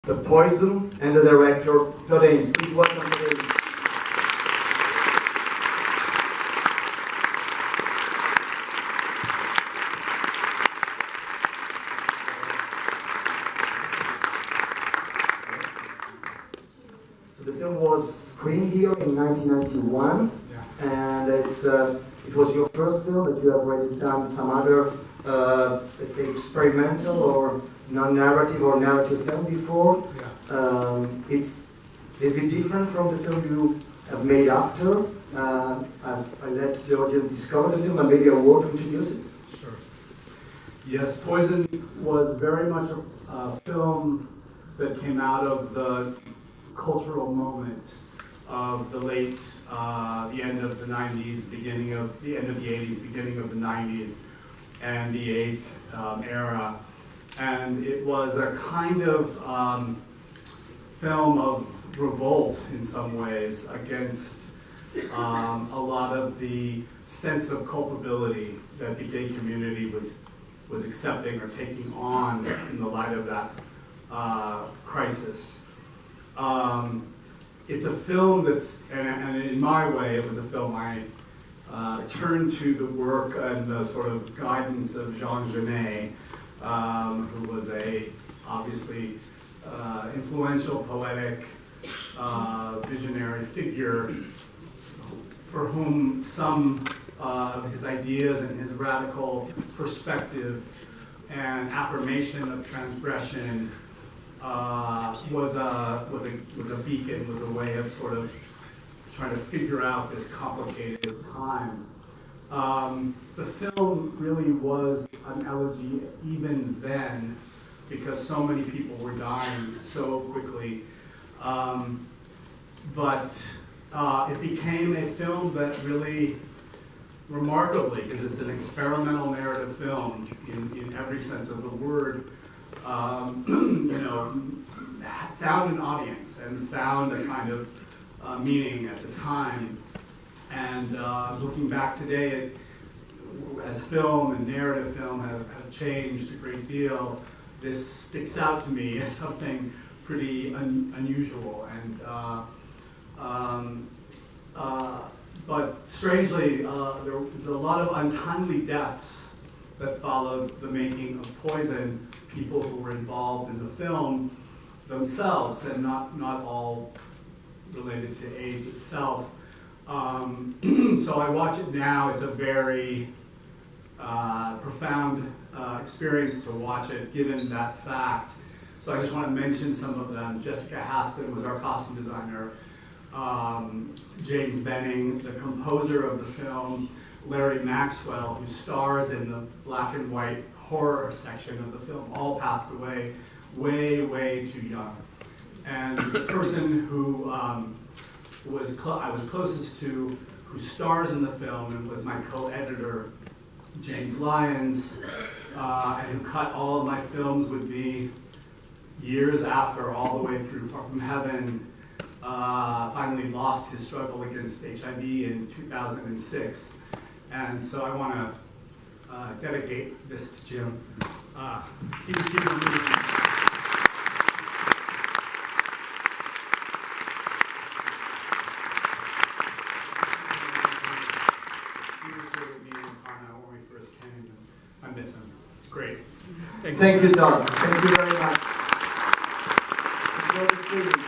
The Poison and the director, Todd Haynes. Please welcome Todd Haynes. So the film was screened here in 1991, and it was your first film, but you have already done some other, let's say, experimental or non-narrative or narrative film before. It's a bit different from the film you have made after. I let the audience discover the film, and maybe a word to introduce it. Sure. Yes, Poison was very much a film that came out of the cultural moment of the late, the end of the 90s, the end of the 80s, beginning of the 90s, and the AIDS era. And it was a kind of film of revolt in some ways against a lot of the sense of culpability that the gay community was accepting or taking on in the light of that crisis. It's a film that's, and in my way, it was a film I turned to the work and the sort of guidance of Jean Genet, who was a obviously influential, poetic, visionary figure, for whom some of his ideas and his radical perspective and affirmation of transgression was a beacon, was a way of sort of trying to figure out this complicated time. The film really was an elegy even then, because so many people were dying so quickly. But it became a film that really, remarkably, because it's an experimental narrative film in every sense of the word, found an audience and found a kind of meaning at the time. And looking back today, as film and narrative film have changed a great deal, this sticks out to me as something pretty unusual. And but strangely, there was a lot of untimely deaths that followed the making of Poison. People who were involved in the film themselves, and not all related to AIDS itself. So I watch it now. It's a very profound experience to watch it, given that fact. So I just want to mention some of them. Jessica Haston was our costume designer. James Benning, the composer of the film. Larry Maxwell, who stars in the black and white horror section of the film, all passed away way too young. And the person who I was closest to, who stars in the film and was my co-editor, James Lyons, and who cut all of my films with me years after, all the way through Far From Heaven, finally lost his struggle against HIV in 2006. And so I want to dedicate this to Jim. He was given with me in Locarno when we first came, and I miss him. It's great. Thank you, Todd. Thank you very much. Enjoy the screening.